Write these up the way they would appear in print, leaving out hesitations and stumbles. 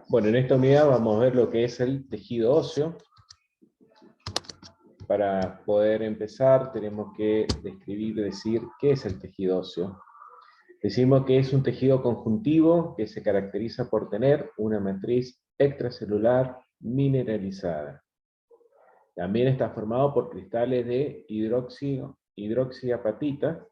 Bueno, en esta unidad vamos a ver lo que es el tejido óseo. Para poder empezar tenemos que describir, decir qué es el tejido óseo. Decimos que es un tejido conjuntivo que se caracteriza por tener una matriz extracelular mineralizada. También está formado por cristales de hidroxiapatita,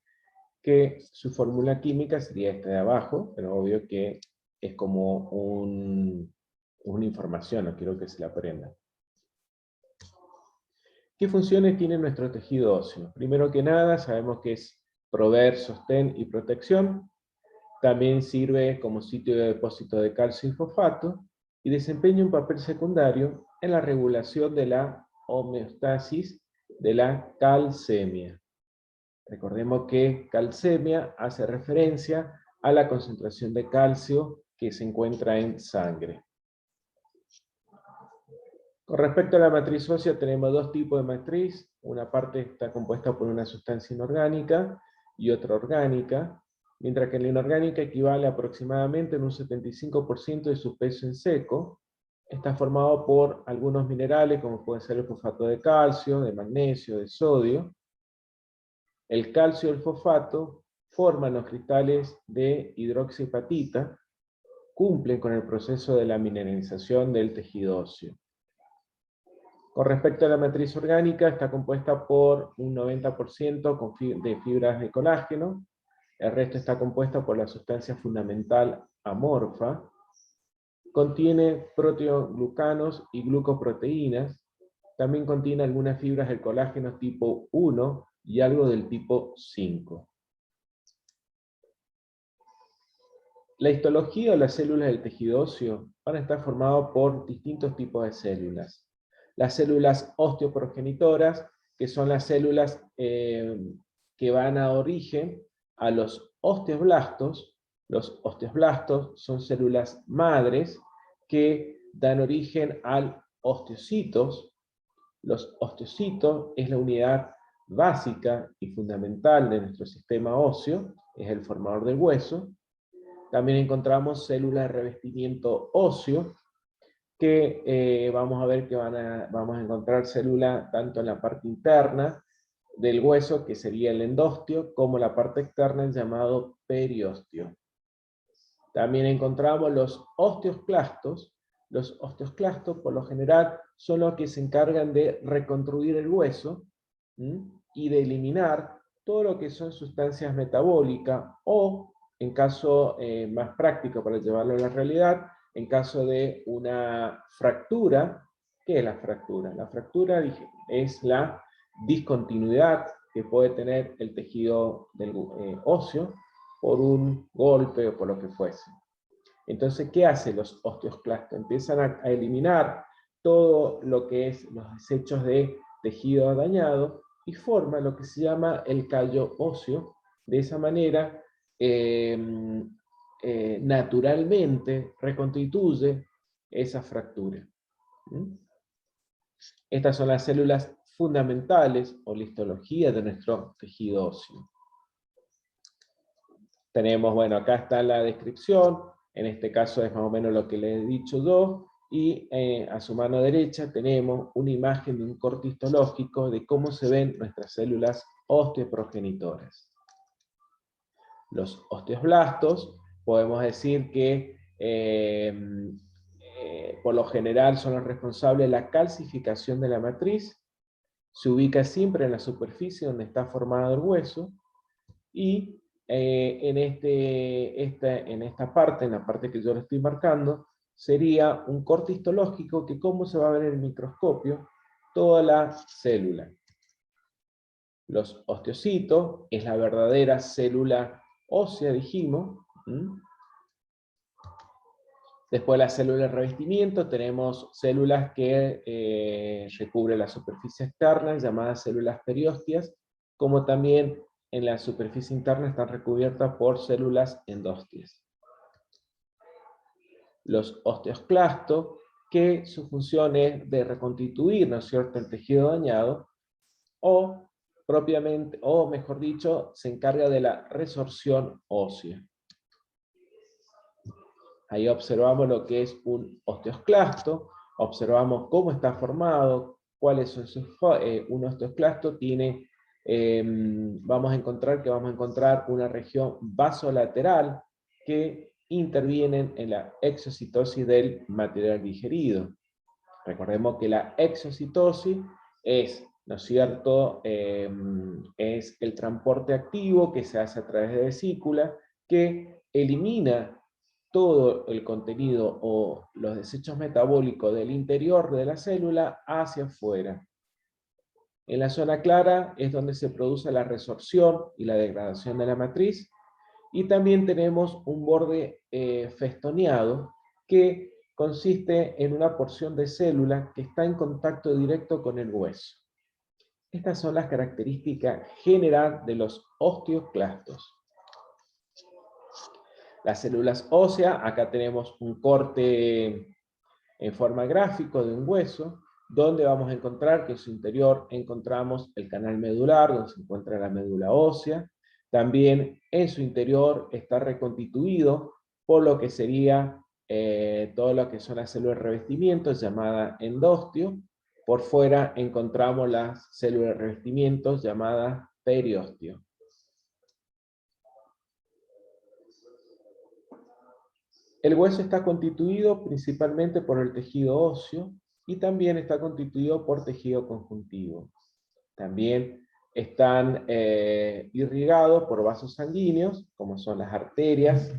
que su fórmula química sería esta de abajo, pero obvio que es como una información, no quiero que se la aprendan. ¿Qué funciones tiene nuestro tejido óseo? Primero que nada, sabemos que es proveer sostén y protección. También sirve como sitio de depósito de calcio y fosfato, y desempeña un papel secundario en la regulación de la homeostasis de la calcemia. Recordemos que calcemia hace referencia a la concentración de calcio que se encuentra en sangre. Con respecto a la matriz ósea tenemos dos tipos de matriz. Una parte está compuesta por una sustancia inorgánica y otra orgánica, mientras que la inorgánica equivale aproximadamente en un 75% de su peso en seco. Está formado por algunos minerales como puede ser el fosfato de calcio, de magnesio, de sodio. El calcio y el fosfato forman los cristales de hidroxiapatita, cumplen con el proceso de la mineralización del tejido óseo. Con respecto a la matriz orgánica, está compuesta por un 90% de fibras de colágeno, el resto está compuesta por la sustancia fundamental amorfa, contiene proteoglucanos y glucoproteínas, también contiene algunas fibras del colágeno tipo 1 y algo del tipo 5. La histología o las células del tejido óseo van a estar formadas por distintos tipos de células. Las células osteoprogenitoras, que son las células que van a dar origen a los osteoblastos. Los osteoblastos son células madres que dan origen a osteocitos. Los osteocitos es la unidad básica y fundamental de nuestro sistema óseo, es el formador del hueso. También encontramos células de revestimiento óseo, que vamos a ver que vamos a encontrar células tanto en la parte interna del hueso, que sería el endostio, como la parte externa, el llamado periostio. También encontramos los osteoclastos. Los osteoclastos, por lo general, son los que se encargan de reconstruir el hueso y de eliminar todo lo que son sustancias metabólicas, o, en caso más práctico para llevarlo a la realidad, en caso de una fractura. ¿Qué es la fractura? La fractura es la discontinuidad que puede tener el tejido del óseo por un golpe o por lo que fuese. Entonces, ¿qué hacen los osteoclastos? Empiezan a eliminar todo lo que es los desechos de tejido dañado y forma lo que se llama el callo óseo. De esa manera, naturalmente reconstituye esa fractura. Estas son las células fundamentales o la histología de nuestro tejido óseo. Tenemos, bueno, acá está la descripción, en este caso es más o menos lo que les he dicho yo, y a su mano derecha tenemos una imagen de un corte histológico de cómo se ven nuestras células osteoprogenitoras. Los osteoblastos, podemos decir que por lo general son los responsables de la calcificación de la matriz, se ubica siempre en la superficie donde está formado el hueso, y en esta parte, en la parte que yo le estoy marcando, sería un corte histológico que, como se va a ver en el microscopio, toda la célula. Los osteocitos es la verdadera célula ósea, dijimos. Después de la célula de revestimiento tenemos células que recubren la superficie externa, llamadas células periosteas, como también en la superficie interna están recubiertas por células endósteas. Los osteoclastos, que su función es de reconstituir, ¿no es cierto?, el tejido dañado, o propiamente, o mejor dicho, se encarga de la resorción ósea. Ahí observamos lo que es un osteoclasto, observamos cómo está formado, cuáles son sus un osteoclasto tiene, vamos a encontrar una región vasolateral que intervienen en la exocitosis del material digerido. Recordemos que la exocitosis es, ¿no es cierto?, es el transporte activo que se hace a través de vesícula, que elimina todo el contenido o los desechos metabólicos del interior de la célula hacia afuera. En la zona clara es donde se produce la resorción y la degradación de la matriz, y también tenemos un borde festoneado que consiste en una porción de célula que está en contacto directo con el hueso. Estas son las características generales de los osteoclastos. Las células óseas, acá tenemos un corte en forma gráfico de un hueso, donde vamos a encontrar que en su interior encontramos el canal medular, donde se encuentra la médula ósea. También en su interior está reconstituido por lo que sería todo lo que son las células de revestimiento, llamada endostio. Por fuera encontramos las células de revestimiento, llamadas periostio. El hueso está constituido principalmente por el tejido óseo y también está constituido por tejido conjuntivo. También están irrigados por vasos sanguíneos, como son las arterias,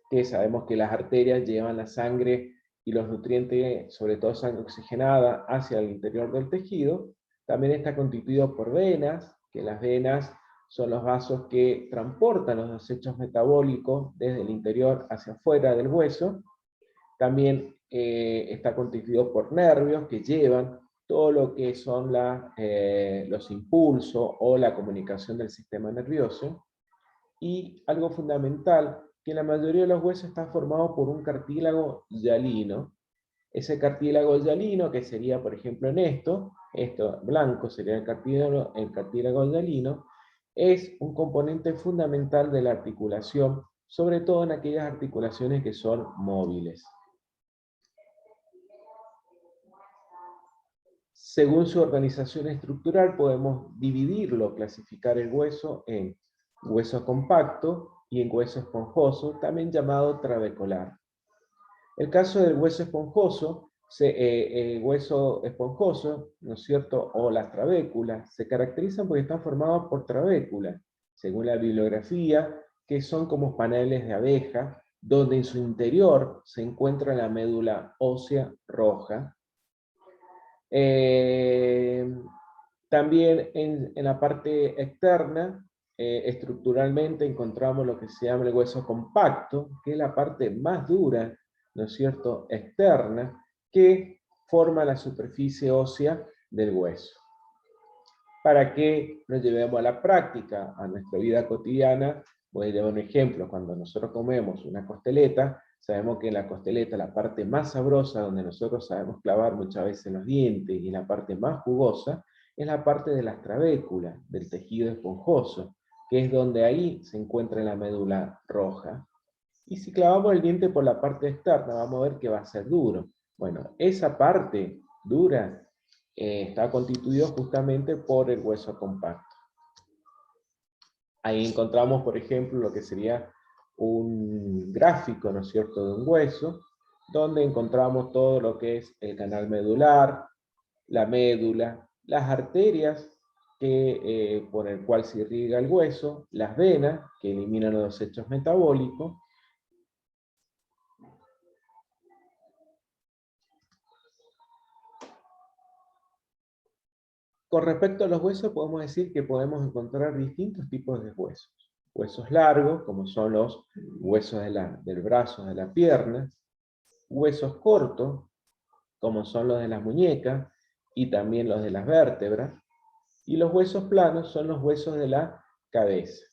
que sabemos que las arterias llevan la sangre y los nutrientes, sobre todo sangre oxigenada, hacia el interior del tejido. También está constituido por venas, que las venas son los vasos que transportan los desechos metabólicos desde el interior hacia afuera del hueso. También está constituido por nervios que llevan todo lo que son los impulsos o la comunicación del sistema nervioso. Y algo fundamental, que la mayoría de los huesos está formado por un cartílago hialino. Ese cartílago hialino, que sería, por ejemplo, en esto blanco sería el cartílago hialino, es un componente fundamental de la articulación, sobre todo en aquellas articulaciones que son móviles. Según su organización estructural, podemos dividirlo, clasificar el hueso en hueso compacto y en hueso esponjoso, también llamado trabecular. El caso del hueso esponjoso, ¿no es cierto?, o las trabéculas, se caracterizan porque están formados por trabéculas, según la bibliografía, que son como paneles de abeja, donde en su interior se encuentra la médula ósea roja. También en la parte externa, estructuralmente encontramos lo que se llama el hueso compacto, que es la parte más dura, ¿no es cierto?, externa, que forma la superficie ósea del hueso. Para que nos llevemos a la práctica, a nuestra vida cotidiana, voy a llevar un ejemplo. Cuando nosotros comemos una costeleta, sabemos que en la costeleta, la parte más sabrosa, donde nosotros sabemos clavar muchas veces los dientes, y la parte más jugosa, es la parte de las trabéculas, del tejido esponjoso, que es donde ahí se encuentra la médula roja. Y si clavamos el diente por la parte externa, vamos a ver que va a ser duro. Bueno, esa parte dura está constituido justamente por el hueso compacto. Ahí encontramos, por ejemplo, lo que sería un gráfico, ¿no es cierto?, de un hueso, donde encontramos todo lo que es el canal medular, la médula, las arterias por el cual se irriga el hueso, las venas, que eliminan los desechos metabólicos. Con respecto a los huesos, podemos decir que podemos encontrar distintos tipos de huesos. Huesos largos, como son los huesos del brazo, de la pierna. Huesos cortos, como son los de las muñecas, y también los de las vértebras. Y los huesos planos son los huesos de la cabeza.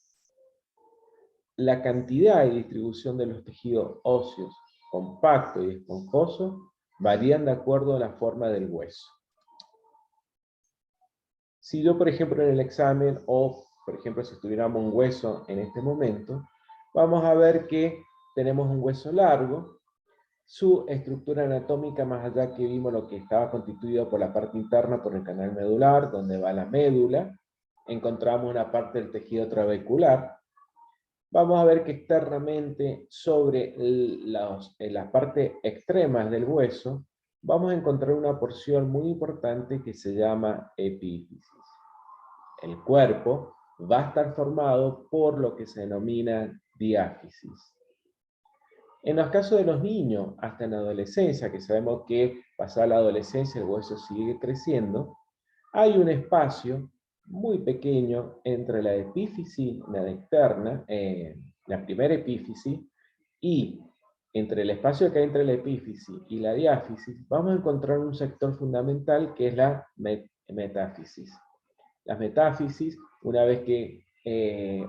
La cantidad y distribución de los tejidos óseos, compactos y esponjosos, varían de acuerdo a la forma del hueso. Si yo, por ejemplo, en el examen, o por ejemplo si tuviéramos un hueso en este momento, vamos a ver que tenemos un hueso largo, su estructura anatómica, más allá que vimos lo que estaba constituido por la parte interna, por el canal medular, donde va la médula, encontramos una parte del tejido trabecular. Vamos a ver que externamente, sobre las partes extremas del hueso, vamos a encontrar una porción muy importante que se llama epífisis. El cuerpo va a estar formado por lo que se denomina diáfisis. En los casos de los niños, hasta en la adolescencia, que sabemos que pasada la adolescencia el hueso sigue creciendo, hay un espacio muy pequeño entre la epífisis, la externa, la primera epífisis, y entre el espacio que hay entre la epífisis y la diáfisis, vamos a encontrar un sector fundamental que es la metáfisis. Las metáfisis, una vez que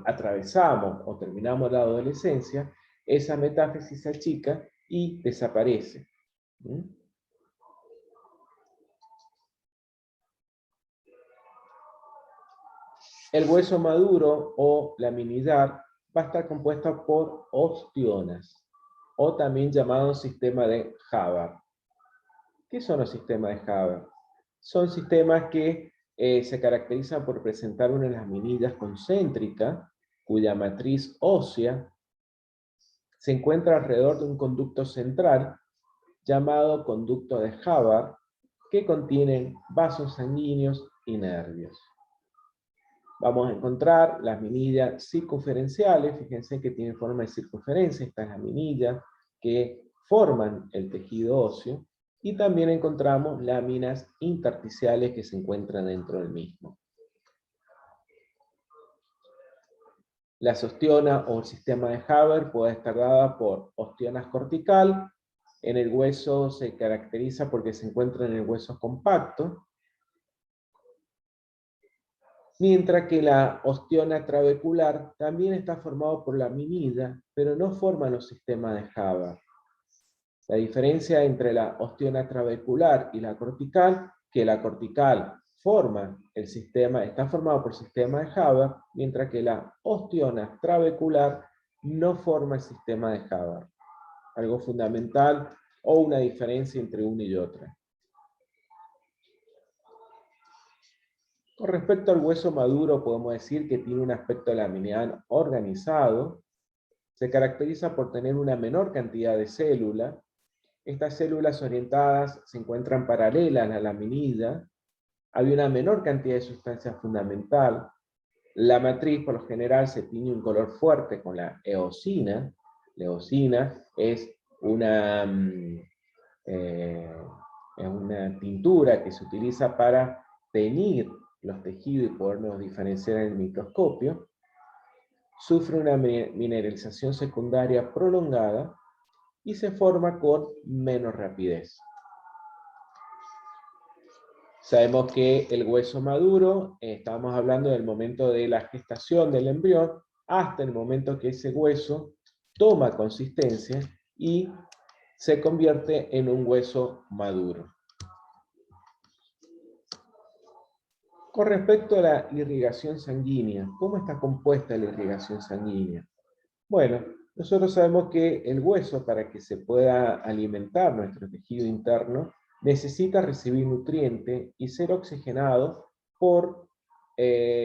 atravesamos o terminamos la adolescencia, esa metáfisis se achica y desaparece. ¿Mm? El hueso maduro o laminillar va a estar compuesto por ostionas, o también llamado sistema de Hubbard. ¿Qué son los sistemas de Hubbard? Son sistemas que se caracterizan por presentar unas laminillas concéntricas, cuya matriz ósea se encuentra alrededor de un conducto central, llamado conducto de Hubbard, que contienen vasos sanguíneos y nervios. Vamos a encontrar las laminillas circunferenciales, fíjense que tienen forma de circunferencia, estas laminillas que forman el tejido óseo, y también encontramos láminas intersticiales que se encuentran dentro del mismo. La ostiona o el sistema de Hubbard puede estar dada por ostionas cortical. En el hueso se caracteriza porque se encuentra en el hueso compacto, mientras que la ostiona trabecular también está formado por laminilla, pero no forma los sistemas de Hubbard. La diferencia entre la ostiona trabecular y la cortical, que la cortical forma el sistema, está formado por sistema de Hubbard, mientras que la ostiona trabecular no forma el sistema de Hubbard. Algo fundamental o una diferencia entre una y otra. Con respecto al hueso maduro, podemos decir que tiene un aspecto laminar organizado, se caracteriza por tener una menor cantidad de células. Estas células orientadas se encuentran paralelas a la laminilla, hay una menor cantidad de sustancia fundamental, la matriz por lo general se tiñe un color fuerte con la eosina. La eosina es una tintura que se utiliza para teñir los tejidos y podernos diferenciar en el microscopio. Sufre una mineralización secundaria prolongada y se forma con menos rapidez. Sabemos que el hueso maduro, estamos hablando del momento de la gestación del embrión, hasta el momento que ese hueso toma consistencia y se convierte en un hueso maduro. Con respecto a la irrigación sanguínea, ¿cómo está compuesta la irrigación sanguínea? Bueno, nosotros sabemos que el hueso, para que se pueda alimentar nuestro tejido interno, necesita recibir nutriente y ser oxigenado por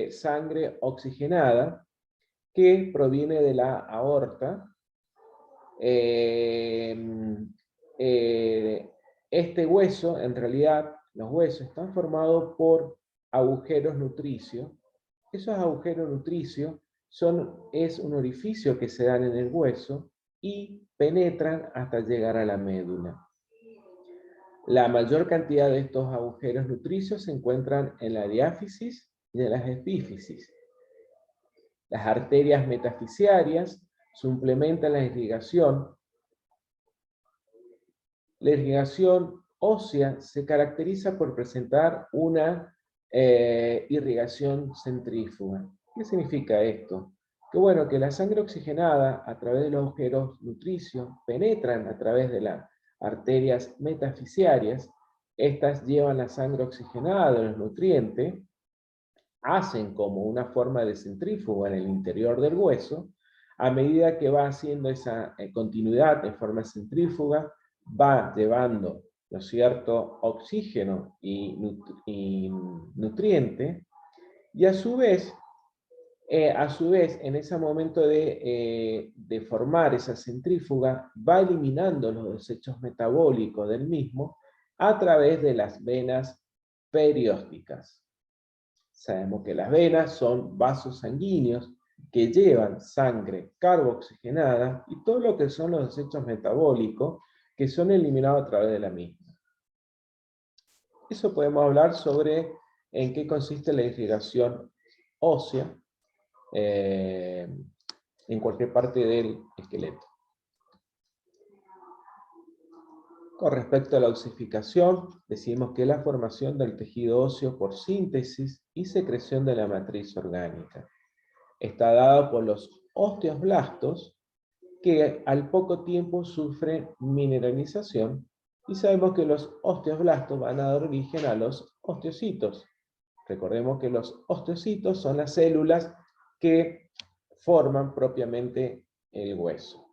sangre oxigenada que proviene de la aorta. Este hueso, en realidad, los huesos están formados por agujeros nutricios. Esos agujeros nutricios es un orificio que se dan en el hueso y penetran hasta llegar a la médula. La mayor cantidad de estos agujeros nutricios se encuentran en la diáfisis y en las epífisis. Las arterias metafisiarias suplementan la irrigación. La irrigación ósea se caracteriza por presentar una irrigación centrífuga. ¿Qué significa esto? Que bueno, que la sangre oxigenada a través de los agujeros nutricios penetran a través de las arterias metafisiarias. Estas llevan la sangre oxigenada de los nutrientes, hacen como una forma de centrífuga en el interior del hueso. A medida que va haciendo esa continuidad de forma centrífuga, va llevando, ¿no es cierto?, oxígeno y nutriente, y a su vez, en ese momento de formar esa centrífuga, va eliminando los desechos metabólicos del mismo a través de las venas periósticas. Sabemos que las venas son vasos sanguíneos que llevan sangre carboxigenada y todo lo que son los desechos metabólicos que son eliminados a través de la misma. Eso podemos hablar sobre en qué consiste la irrigación ósea en cualquier parte del esqueleto. Con respecto a la osificación, decimos que es la formación del tejido óseo por síntesis y secreción de la matriz orgánica. Está dado por los osteoblastos, que al poco tiempo sufren mineralización, y sabemos que los osteoblastos van a dar origen a los osteocitos. Recordemos que los osteocitos son las células que forman propiamente el hueso.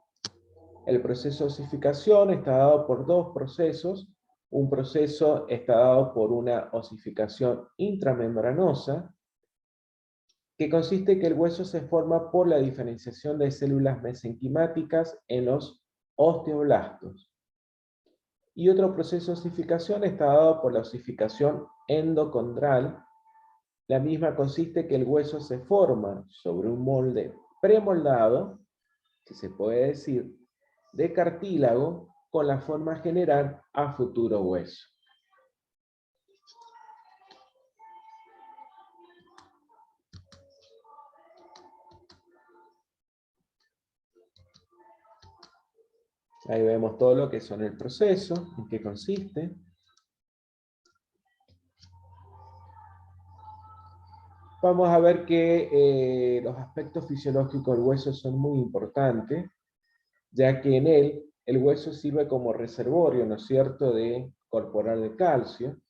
El proceso de osificación está dado por dos procesos. Un proceso está dado por una osificación intramembranosa, que consiste en que el hueso se forma por la diferenciación de células mesenquimáticas en los osteoblastos. Y otro proceso de osificación está dado por la osificación endocondral. La misma consiste en que el hueso se forma sobre un molde premoldado, que se puede decir, de cartílago, con la forma general a futuro hueso. Ahí vemos todo lo que son el proceso, en qué consiste. Vamos a ver que los aspectos fisiológicos del hueso son muy importantes, ya que en él el hueso sirve como reservorio, ¿no es cierto?, corporal de calcio.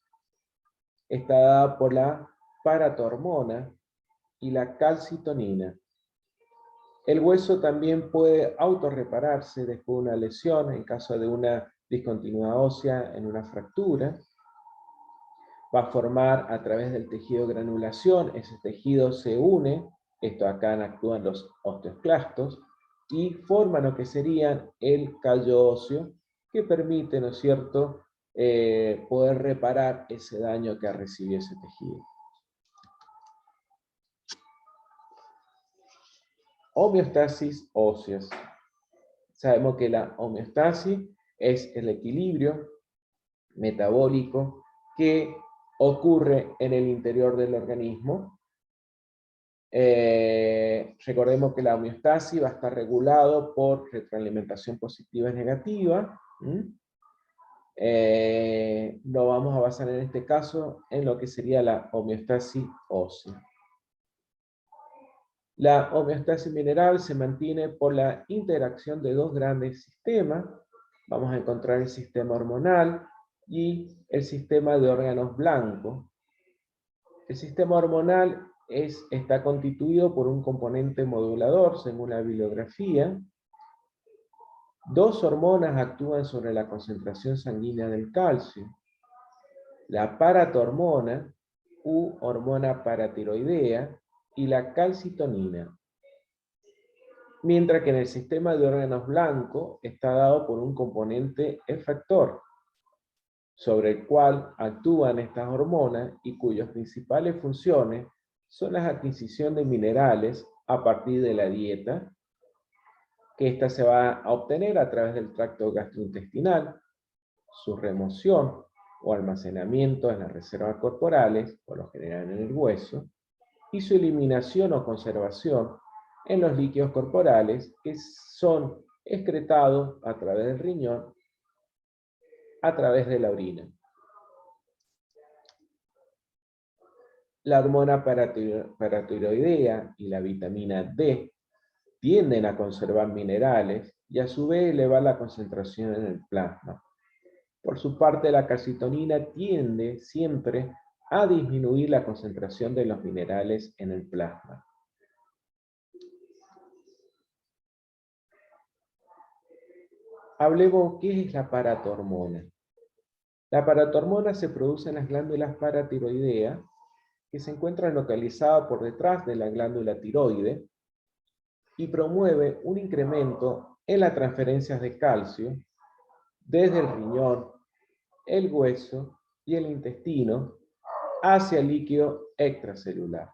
Está dada por la paratormona y la calcitonina. El hueso también puede autorrepararse después de una lesión, en caso de una discontinuidad ósea en una fractura. Va a formar a través del tejido granulación, ese tejido se une, esto acá actúan los osteoclastos, y forman lo que serían el callo óseo, que permite, ¿no es cierto?, poder reparar ese daño que ha recibido ese tejido. Homeostasis óseas. Sabemos que la homeostasis es el equilibrio metabólico que ocurre en el interior del organismo. Recordemos que la homeostasis va a estar regulado por retroalimentación positiva y negativa. Lo vamos a basar en este caso en lo que sería la homeostasis ósea. La homeostasis mineral se mantiene por la interacción de dos grandes sistemas. Vamos a encontrar el sistema hormonal y el sistema de órganos blancos. El sistema hormonal está constituido por un componente modulador, según la bibliografía. Dos hormonas actúan sobre la concentración sanguínea del calcio. La paratormona, u hormona paratiroidea, y la calcitonina. Mientras que en el sistema de órganos blancos está dado por un componente efector, sobre el cual actúan estas hormonas y cuyas principales funciones son la adquisición de minerales a partir de la dieta, que ésta se va a obtener a través del tracto gastrointestinal, su remoción o almacenamiento en las reservas corporales, por lo general en el hueso, y su eliminación o conservación en los líquidos corporales que son excretados a través del riñón, a través de la orina. La hormona paratiroidea y la vitamina D tienden a conservar minerales y a su vez elevar la concentración en el plasma. Por su parte, la calcitonina tiende siempre a disminuir la concentración de los minerales en el plasma. hablemos qué es la paratormona. La paratormona se produce en las glándulas paratiroideas, que se encuentran localizadas por detrás de la glándula tiroide, y promueve un incremento en las transferencias de calcio desde el riñón, el hueso y el intestino hacia el líquido extracelular.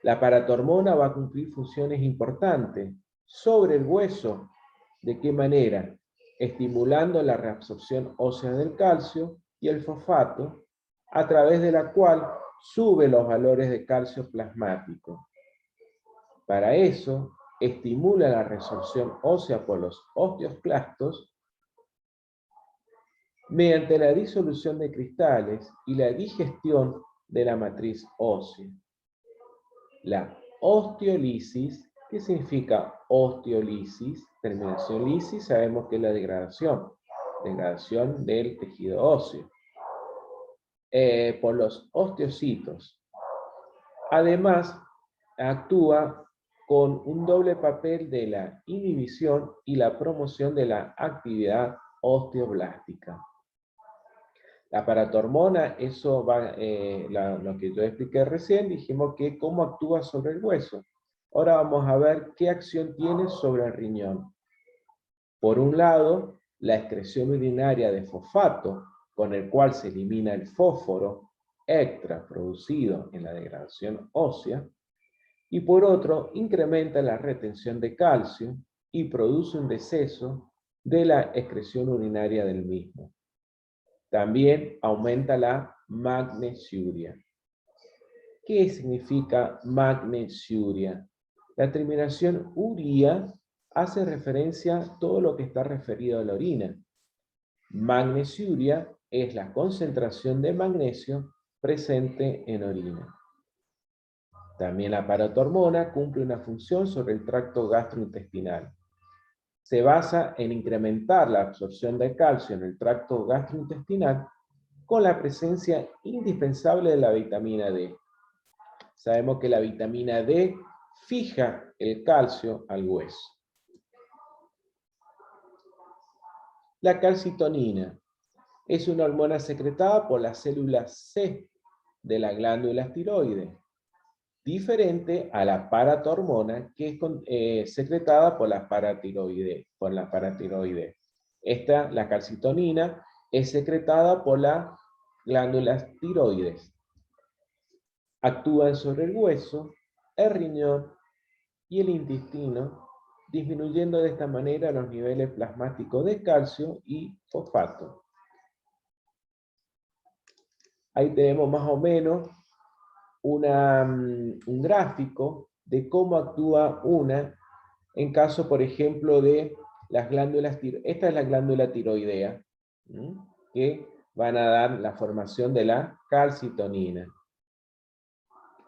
La paratormona va a cumplir funciones importantes sobre el hueso. ¿De qué manera? Estimulando la reabsorción ósea del calcio y el fosfato, a través de la cual sube los valores de calcio plasmático. Para eso, estimula la resorción ósea por los osteoclastos mediante la disolución de cristales y la digestión de la matriz ósea. La osteolisis, ¿qué significa osteolisis? Terminación lisis, sabemos que es la degradación del tejido óseo por los osteocitos. Además, actúa con un doble papel de la inhibición y la promoción de la actividad osteoblástica. La paratormona, eso va, lo que yo expliqué recién, dijimos que cómo actúa sobre el hueso. Ahora vamos a ver qué acción tiene sobre el riñón. Por un lado, la excreción urinaria de fosfato, con el cual se elimina el fósforo extra producido en la degradación ósea, y por otro, incrementa la retención de calcio y produce un deceso de la excreción urinaria del mismo. También aumenta la magnesiuria. ¿Qué significa magnesiuria? La terminación uria hace referencia a todo lo que está referido a la orina. Magnesiuria es la concentración de magnesio presente en orina. También la paratormona cumple una función sobre el tracto gastrointestinal. Se basa en incrementar la absorción de calcio en el tracto gastrointestinal con la presencia indispensable de la vitamina D. Sabemos que la vitamina D fija el calcio al hueso. La calcitonina es una hormona secretada por las células C de la glándula tiroides, diferente a la paratormona que es secretada por la paratiroides. La calcitonina es secretada por las glándulas tiroides. Actúan sobre el hueso, el riñón y el intestino, disminuyendo de esta manera los niveles plasmáticos de calcio y fosfato. Ahí tenemos más o menos un gráfico de cómo actúa una en caso, por ejemplo, de las glándulas tiroideas. Esta es la glándula tiroidea, que van a dar la formación de la calcitonina.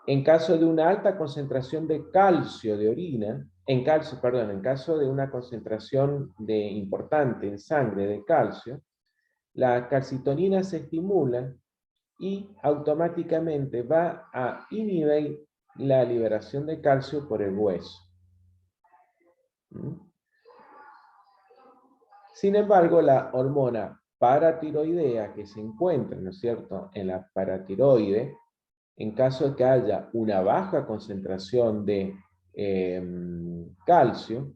En caso de una alta concentración de calcio de orina, en caso de una concentración importante en sangre de calcio, la calcitonina se estimula y automáticamente va a inhibir la liberación de calcio por el hueso. Sin embargo, la hormona paratiroidea que se encuentra, ¿no es cierto?, en la paratiroide, en caso de que haya una baja concentración de calcio,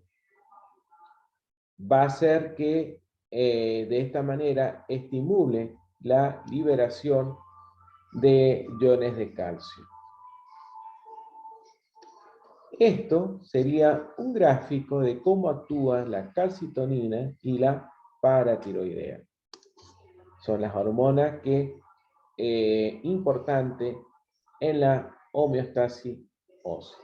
va a hacer que de esta manera estimule la liberación de iones de calcio. Esto sería un gráfico de cómo actúan la calcitonina y la paratiroidea. Son las hormonas que importantes en la homeostasis ósea.